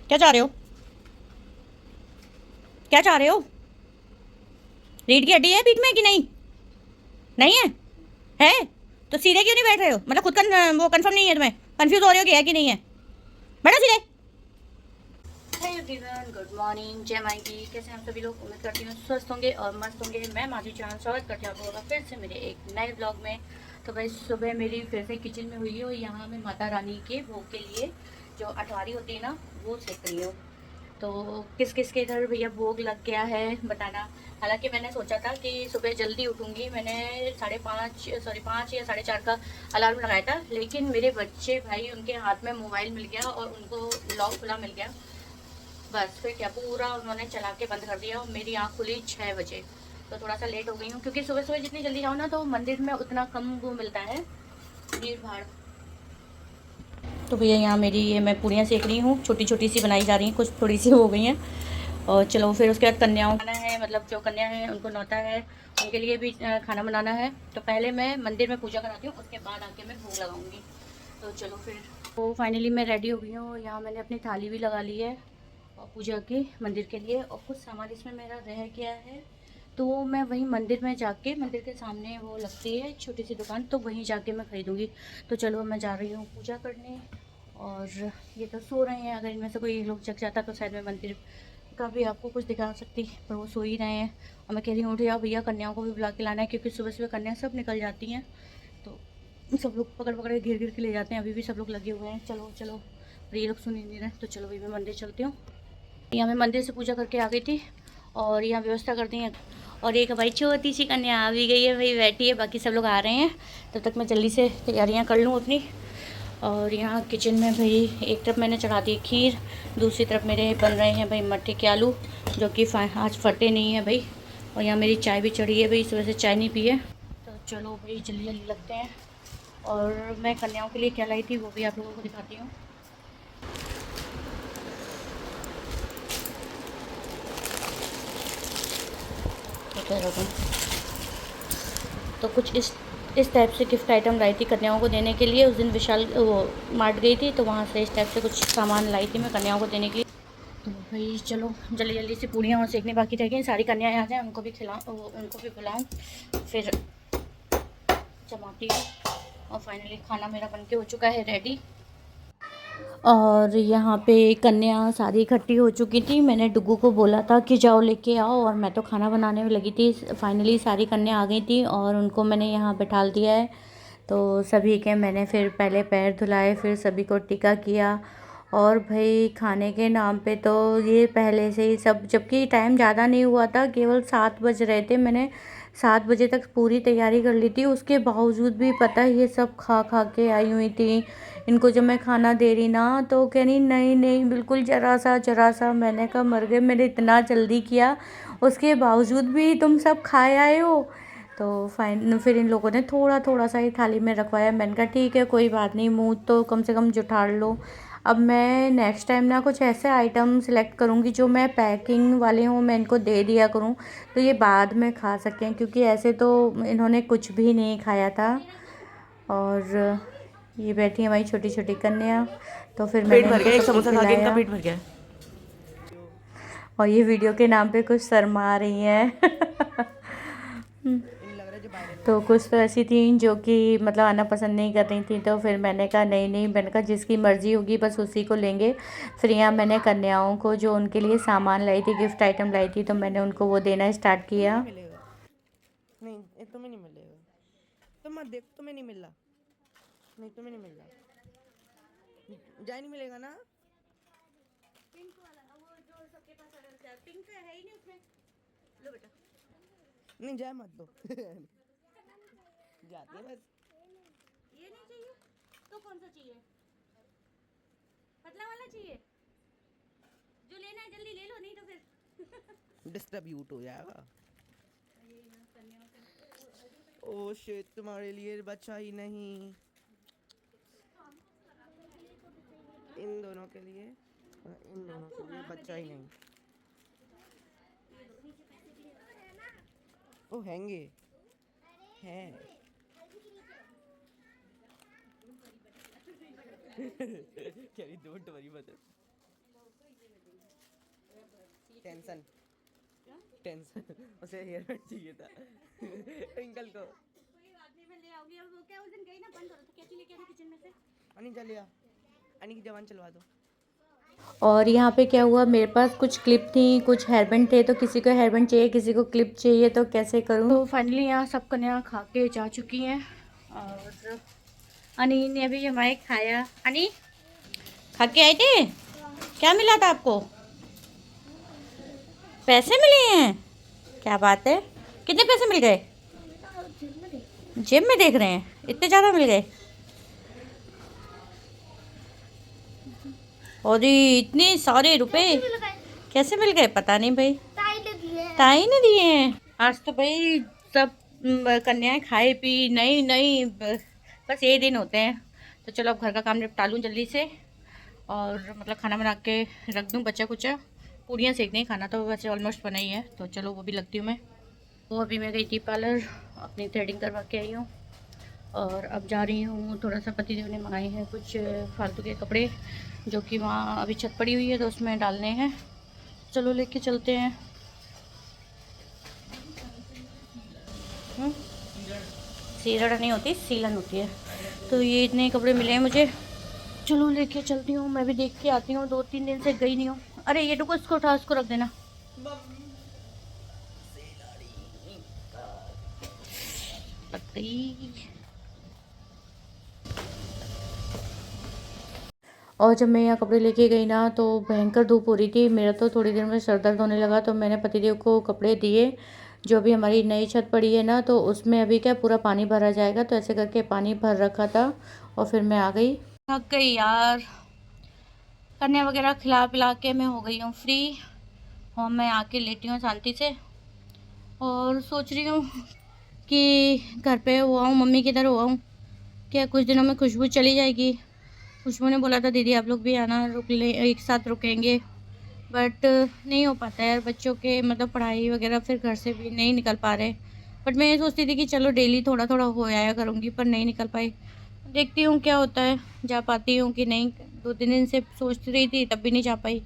क्या चाह रहे हो? क्या चाह रहे हो? रीढ़ की हड्डी है पीठ में कि नहीं? नहीं है? है? तो सीधे क्यों नहीं बैठ रहे हो? मतलब खुद वो कंफर्म नहीं है तुम्हें? कंफ्यूज हो रहे हो कि है कि नहीं है? बैठो सीधे। हेलो एवरीवन, गुड मॉर्निंग, जय माई की। कैसे हैं आप सभी लोग? उम्मीद करती हूँ स्वस्थ होंगे और मस्त होंगे। मैं माधुरी चौहान स्वागत करती हूँ आप लोगों का फिर से मेरे एक नए ब्लॉग में। तो भाई सुबह मेरी फिर से किचन में हुई है और यहाँ मैं माता रानी के भोग के लिए जो अठवारी होती है ना, वो सेक रही हूँ। तो किस किस के इधर भैया भोग लग गया है बताना। हालांकि मैंने सोचा था कि सुबह जल्दी उठूंगी। मैंने 5:30 या 4:30 का अलार्म लगाया था, लेकिन मेरे बच्चे भाई उनके हाथ में मोबाइल मिल गया और उनको लॉक खुला मिल गया। बस फिर क्या, पूरा उन्होंने चला के बंद कर दिया और मेरी आँख खुली 6 बजे। तो थोड़ा सा लेट हो गई हूँ, क्योंकि सुबह सुबह जितनी जल्दी जाऊँ ना तो मंदिर में उतना कम वो मिलता है, भीड़ भाड़। तो भैया यहाँ मेरी ये मैं पूड़ियाँ सेक रही हूँ, छोटी छोटी सी बनाई जा रही हैं, कुछ थोड़ी सी हो गई हैं। और चलो फिर उसके बाद कन्याओं खाना है, मतलब जो कन्या है उनको नौता है, उनके लिए भी खाना बनाना है। तो पहले मैं मंदिर में पूजा कराती हूँ, उसके बाद आके मैं भोग लगाऊंगी। तो चलो फिर। तो फाइनली मैं रेडी हो गई हूँ। यहाँ मैंने अपनी थाली भी लगा ली है और पूजा की मंदिर के लिए, और कुछ सामान इसमें मेरा रह गया है। तो मैं वहीं मंदिर में जाके, मंदिर के सामने वो लगती है छोटी सी दुकान, तो वहीं जाके मैं ख़रीदूँगी। तो चलो मैं जा रही हूँ पूजा करने। और ये तो सो रहे हैं, अगर इनमें से कोई लोग जग जाता तो शायद मैं मंदिर का भी आपको कुछ दिखा सकती, पर वो सो ही रहे हैं। और मैं कह रही हूँ उठे, भैया कन्याओं को भी बुला के लाना है, क्योंकि सुबह सुबह कन्या सब निकल जाती हैं। तो सब लोग पकड़ पकड़ के घिर घिर के ले जाते हैं। अभी भी सब लोग लगे हुए हैं, चलो चलो। और ये लोग सुन ही नहीं रहे। तो चलो भाई मैं मंदिर चलती हूँ। यहाँ मैं मंदिर से पूजा करके आ गई थी और यहाँ व्यवस्था कर दी है। और एक भाई छोटी सी कन्या आ भी गई है, भाई बैठी है, बाकी सब लोग आ रहे हैं। तब तक मैं जल्दी से तैयारियाँ कर लूँ अपनी। और यहाँ किचन में भाई एक तरफ मैंने चढ़ा दी खीर, दूसरी तरफ मेरे बन रहे हैं भाई मट्ठे के आलू, जो कि आज फटे नहीं है भाई। और यहाँ मेरी चाय भी चढ़ी है भाई, सुबह से चाय नहीं पी है। तो चलो भाई जल्दी जल्दी लगते हैं। और मैं कन्याओं के लिए क्या लाई थी वो भी आप लोगों को दिखाती हूँ। तो कह रहा हूँ, तो कुछ इस टाइप से गिफ्ट आइटम लाई थी कन्याओं को देने के लिए। उस दिन विशाल वो मार्ट गई थी, तो वहाँ से इस टाइप से कुछ सामान लाई थी मैं कन्याओं को देने के लिए। तो भाई चलो जल्दी जल्दी से पूड़ियाँ और सेकनी बाकी रह गई। सारी कन्याएँ आ जाएँ, उनको भी खिलाऊँ, उनको भी बुलाऊँ, फिर जमाती हूँ। और फाइनली खाना मेरा बनके हो चुका है रेडी। और यहाँ पे कन्या सारी इकट्ठी हो चुकी थी। मैंने डुग्गू को बोला था कि जाओ लेके आओ, और मैं तो खाना बनाने में लगी थी। फाइनली सारी कन्या आ गई थी और उनको मैंने यहाँ बैठा दिया है। तो सभी के मैंने फिर पहले पैर धुलाए, फिर सभी को टीका किया। और भाई खाने के नाम पे तो ये पहले से ही सब, जबकि टाइम ज़्यादा नहीं हुआ था, केवल 7 बज रहे थे। मैंने 7 बजे तक पूरी तैयारी कर ली थी, उसके बावजूद भी पता है ये सब खा खा के आई हुई थी। इनको जब मैं खाना दे रही ना तो कह रही नहीं नहीं बिल्कुल जरा सा। मैंने कहा मर गए, मैंने इतना जल्दी किया, उसके बावजूद भी तुम सब खाए आए हो। तो फाइन फिर इन लोगों ने थोड़ा थोड़ा सा ही थाली में रखवाया। मैंने कहा ठीक है कोई बात नहीं, मुँह तो कम से कम जुठाड़ लो। अब मैं नेक्स्ट टाइम ना कुछ ऐसे आइटम सेलेक्ट करूँगी जो मैं पैकिंग वाले हूँ, मैं इनको दे दिया करूँ, तो ये बाद में खा सकें, क्योंकि ऐसे तो इन्होंने कुछ भी नहीं खाया था। और ये बैठी है हमारी छोटी छोटी कन्या। तो फिर पेट मैंने भर इनको गया, एक सबको समोसा खा के इनका खिलाया। पेट भर गया। और ये वीडियो के नाम पे कुछ शर्मा रही हैं। तो कुछ तो ऐसी थी जो कि मतलब आना पसंद नहीं कर रही थी। तो फिर मैंने कहा नहीं नहीं, मैंने कहा जिसकी मर्ज़ी होगी बस उसी को लेंगे। फिर यहाँ मैंने कन्याओं को जो उनके लिए सामान लाई थी, गिफ्ट आइटम लाई थी, तो मैंने उनको वो देना स्टार्ट किया। मिलेगा नहीं, ये तुम्हें नहीं मिलेगा। तो मत देख, तुम्हें नहीं मिल रहा। नहीं, तुम्हें नहीं मिल रहा। जाए नहीं मिलेगा ना। पिंक वाला वो जो सबके पास पिंक है ही नहीं उसमें। लो बेटा। नहीं, जाए मत दो। जाती है बस। ये नहीं चाहिए तो कौन सा चाहिए? पतला वाला चाहिए? जो लेना है जल्दी ले लो, नहीं तो फिर डिस्ट्रीब्यूट हो जाएगा। ओ शिट, तुम्हारे लिए बचा ही नहीं। इन दोनों के लिए, इन दोनों के लिए बचा ही नहीं। ओ हैंगे हैं। क्या डोंट वरी मत। टेंशन टेंशन उसे हेयर बैंड चाहिए था ट्विंकल को। कोई बात नहीं, मैं ले आऊंगी। और वो क्या उस दिन गई ना, बंद हो रहा था, कैची लेके आना किचन में से। अनि चल लिया, अनि की जवान चलवा दो। और यहाँ पे क्या हुआ, मेरे पास कुछ क्लिप थी, कुछ हेयर बैंड थे, तो किसी को हेयर बैंड चाहिए, किसी को क्लिप चाहिए, तो कैसे करूँ। तो फाइनली यहाँ सब कन्या खा के जा चुकी हैं। और अनी ने अभी हमारे खाया। अनी खा के आए थे, क्या मिला था आपको? पैसे मिले हैं, क्या बात है। कितने पैसे मिल गए? जेब में देख रहे हैं, इतने ज़्यादा मिल गए। और ये इतने सारे रुपए कैसे मिल गए, पता नहीं भाई, ताई ने दिए हैं। आज तो भाई सब कन्याएं खाए पी नहीं नहीं, बस ये दिन होते हैं। तो चलो अब घर का काम निपटा लूँ जल्दी से, और मतलब खाना बना के रख दूँ, बचा कुचा पूड़ियाँ सेकनी, खाना तो वैसे ऑलमोस्ट बना ही है, तो चलो वो भी लगती हूँ मैं। वो अभी मैं गई थी पार्लर, अपनी थ्रेडिंग करवा के आई हूँ, और अब जा रही हूँ। थोड़ा सा पतिदेव ने मंगाए हैं कुछ फालतू के कपड़े, जो कि वहाँ अभी छत पड़ी हुई है, तो उसमें डालने हैं। चलो लेके चलते हैं। सीलन नहीं होती, सीलन होती है। तो ये इतने कपड़े मिले हैं मुझे, चलो लेके चलती हूँ। मैं भी देख के आती हूँ, 2-3 दिन से गई नहीं हूँ। अरे ये टुको, इसको उठा, इसको रख देना। लग गई। और जब मैं यहाँ कपड़े लेके गई ना, तो भयंकर धूप हो रही थी। मेरा तो थोड़ी देर में सर दर्द होने लगा, तो मैंने पतिदेव को कपड़े दिए। जो भी हमारी नई छत पड़ी है ना, तो उसमें अभी क्या पूरा पानी भरा जाएगा, तो ऐसे करके पानी भर रखा था। और फिर मैं आ गई, थक गई यार। कन्या वगैरह खिला पिला के मैं हो गई हूँ फ्री। और मैं आके लेटी हूँ शांति से, और सोच रही हूँ कि घर पे हुआ हूँ, मम्मी किधर हुआ हूँ, क्या कुछ दिनों में खुशबू चली जाएगी। खुशबू ने बोला था दीदी आप लोग भी आना, रुक ले, एक साथ रुकेंगे, बट नहीं हो पाता है यार, बच्चों के मतलब पढ़ाई वगैरह, फिर घर से भी नहीं निकल पा रहे। बट मैं ये सोचती थी कि चलो डेली थोड़ा थोड़ा हो आया करूँगी, पर नहीं निकल पाई। देखती हूँ क्या होता है, जा पाती हूँ कि नहीं। 2-3 दिन से सोच रही थी, तब भी नहीं जा पाई।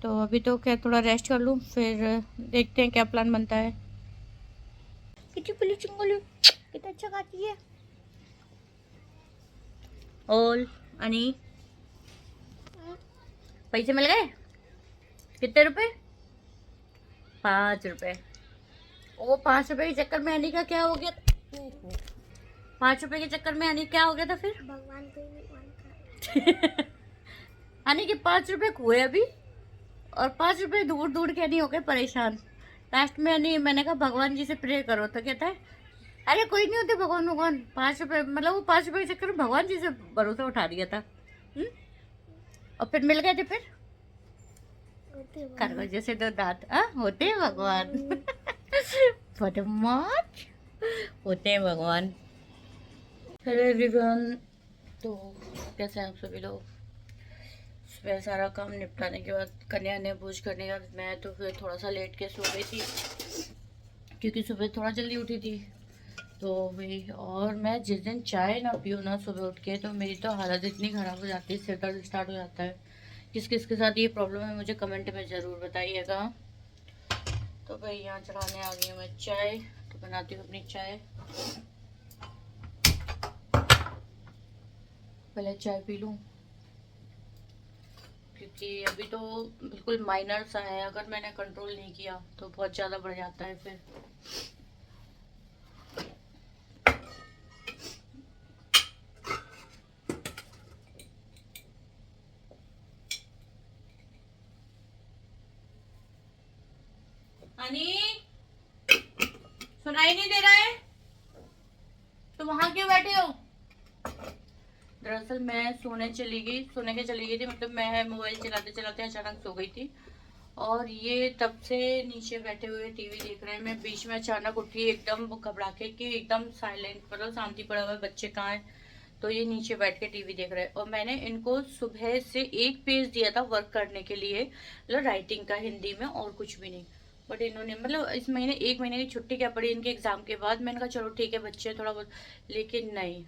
तो अभी तो क्या थोड़ा रेस्ट कर लूँ, फिर देखते हैं क्या प्लान बनता है। कितनी पुली चिंगोली, कितना अच्छा खाती है। और अनी पैसे मिल गए? कितने रुपए? 5 रुपए। वो 5 रुपए के चक्कर में अनी का क्या हो गया? 5 रुपए के चक्कर में अनी क्या हो गया था फिर? भगवान को अनी के 5 रुपए खोए अभी, और 5 रुपए दूर दूर के नहीं हो गए परेशान। लास्ट में नहीं, मैंने कहा भगवान जी से प्रे करो, तो कहता है अरे कोई नहीं होते भगवान, भगवान 5 रुपए, मतलब वो 5 रुपए के चक्कर में भगवान जी से भरोसा उठा दिया था। और फिर मिल गए थे फिर खरगोश जैसे 2 दांत होते हैं भगवान। बदमाश होते हैं भगवान। हेलो एवरीवन, तो कैसे हैं आप सभी लोग? सुबह सारा काम निपटाने के बाद, कन्या ने भोज करने के बाद, मैं तो फिर थोड़ा सा लेट के सो गई थी, क्योंकि सुबह थोड़ा जल्दी उठी थी। तो वही, और मैं जिस दिन चाय ना पीऊँ ना सुबह उठ के, तो मेरी तो हालत इतनी ख़राब हो जाती है, सिर दर्द स्टार्ट हो जाता है। किस किस के साथ ये प्रॉब्लम है मुझे कमेंट में ज़रूर बताइएगा। तो भाई यहाँ चढ़ाने आ गई हूँ मैं चाय, तो बनाती हूँ अपनी चाय। पहले चाय पी लूँ, क्योंकि अभी तो बिल्कुल माइनर सा है, अगर मैंने कंट्रोल नहीं किया तो बहुत ज़्यादा बढ़ जाता है फिर। अनी सुनाई नहीं दे रहा है, तुम वहां क्यों बैठे हो? दरअसल मैं सोने के चली गई थी, मतलब मैं मोबाइल चलाते चलाते अचानक सो गई थी, और ये तब से नीचे बैठे हुए टीवी देख रहे हैं। मैं बीच में अचानक उठी एकदम घबरा के कि एकदम साइलेंट, मतलब शांति पड़ा हुआ है, बच्चे कहाँ हैं। तो ये नीचे बैठ के टीवी देख रहे हैं, और मैंने इनको सुबह से एक पेज दिया था वर्क करने के लिए, मतलब राइटिंग का, हिंदी में, और कुछ भी नहीं। बट इन्होंने, मतलब इस महीने 1 महीने की छुट्टी क्या पड़ी इनके एग्जाम के बाद, मैंने कहा चलो ठीक है बच्चे थोड़ा बहुत, लेकिन नहीं,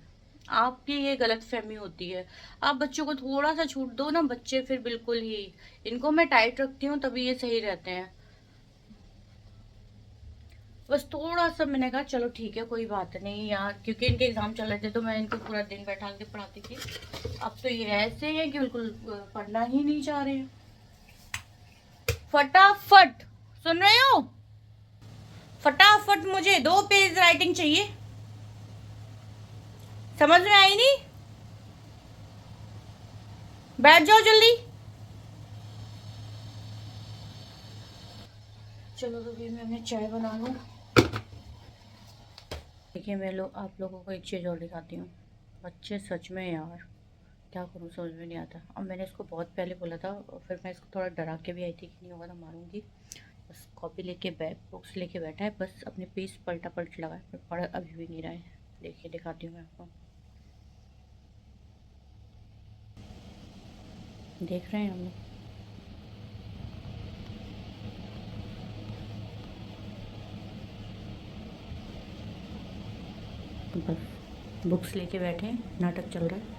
आपकी ये गलत फहमी होती है। आप बच्चों को थोड़ा सा छूट दो ना, बच्चे फिर बिल्कुल ही, इनको मैं टाइट रखती हूँ तभी ये सही रहते हैं। बस थोड़ा सा मैंने कहा चलो ठीक है कोई बात नहीं यार, क्योंकि इनके एग्जाम चल रहे थे तो मैं इनको पूरा दिन बैठा के पढ़ाती थी। अब तो ये ऐसे है कि बिल्कुल पढ़ना ही नहीं चाह रहे हैं। फटाफट, सुन रहे हो? फटाफट मुझे 2 पेज राइटिंग चाहिए। समझ में आई नहीं? बैठ जाओ जल्दी। चलो तो फिर मैं अपनी चाय बना लूँ। देखिए मैं आप लोगों को एक चीज़ और दिखाती हूँ। बच्चे सच में यार क्या करूँ समझ में नहीं आता। अब मैंने इसको बहुत पहले बोला था और फिर मैं इसको थोड़ा डरा के भी आई थी कि नहीं होगा तो मारूंगी। बस कॉपी लेके बुक्स लेके बैठा है, बस अपने पेज पलटा पलट लगा है, पर पढ़ अभी भी नहीं रहा है। देखिए दिखाती हूँ मैं आपको। देख रहे हैं हम लोग? बस बुक्स लेके बैठे हैं, नाटक चल रहा है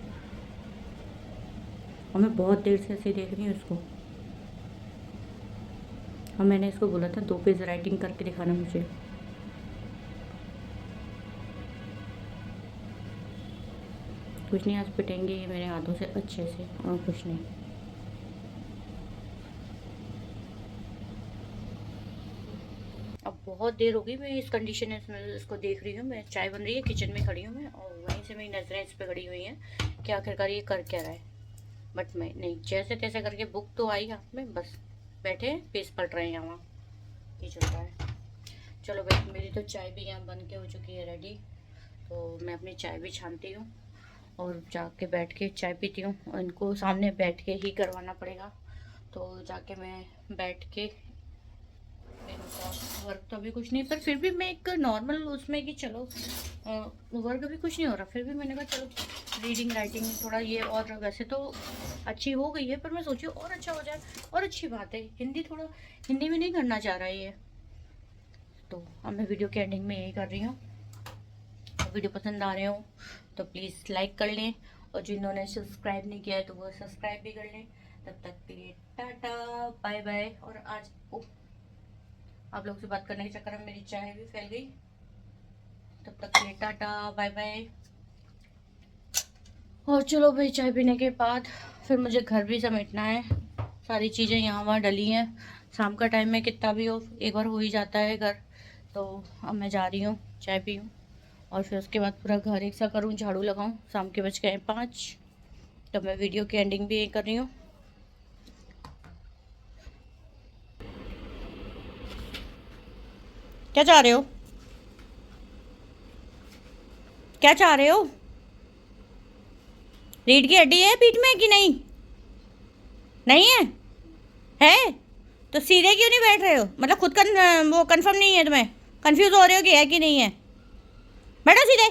और मैं बहुत देर से ऐसे देख रही हूँ इसको। और मैंने इसको बोला था 2 पेज राइटिंग करके दिखाना मुझे। कुछ नहीं, आज पिटेंगे ये मेरे हाथों से अच्छे से, और कुछ नहीं। अब बहुत देर हो गई मैं इस कंडीशन में इसको देख रही हूँ। मैं चाय बन रही है, किचन में खड़ी हूँ मैं, और वहीं से मेरी नजरें इस पर खड़ी हुई हैं कि आखिरकार ये कर क्या रहा है। बट मैं नहीं, जैसे तैसे करके बुक तो आई हाथ में, बस बैठे पेज पलट रहे हैं यहाँ, ये चल रहा है। चलो भाई, मेरी तो चाय भी यहाँ बन के हो चुकी है रेडी, तो मैं अपनी चाय भी छानती हूँ और जाके बैठ के चाय पीती हूँ। और इनको सामने बैठ के ही करवाना पड़ेगा, तो जाके मैं बैठ के, वर्क तो अभी कुछ नहीं, पर फिर भी मैं एक नॉर्मल उसमें कि चलो वर्क अभी कुछ नहीं हो रहा, फिर भी मैंने कहा चलो रीडिंग राइटिंग थोड़ा ये, और वैसे तो अच्छी हो गई है पर मैं सोची और अच्छा हो जाए, और अच्छी बात है। हिंदी थोड़ा, हिंदी में नहीं करना चाह रहा है ये, तो अब मैं वीडियो के एंडिंग में यही कर रही हूँ। वीडियो पसंद आ रहे हो तो प्लीज़ लाइक कर लें, और जिन्होंने सब्सक्राइब नहीं किया है तो वो सब्सक्राइब भी कर लें। तब तक के लिए टाटा बाय बाय। और आज आप लोग से बात करने के चक्कर में मेरी चाय भी फैल गई। तब तक के लिए टाटा बाय बाय। और चलो भाई, चाय पीने के बाद फिर मुझे घर भी समेटना है, सारी चीज़ें यहाँ वहाँ डली हैं। शाम का टाइम में कितना भी हो, एक बार हो ही जाता है घर। तो अब मैं जा रही हूँ चाय पीऊँ, और फिर उसके बाद पूरा घर एक सा करूँ, झाड़ू लगाऊँ। शाम के बज गए 5, तो मैं वीडियो की एंडिंग भी यही कर रही हूँ। क्या चाह रहे हो? क्या चाह रहे हो? रीढ़ की हड्डी है पीठ में कि नहीं? नहीं है? है तो सीधे क्यों नहीं बैठ रहे हो? मतलब खुद का वो कंफर्म नहीं है तुम्हें? कंफ्यूज हो रहे हो कि है कि नहीं है? बैठो सीधे।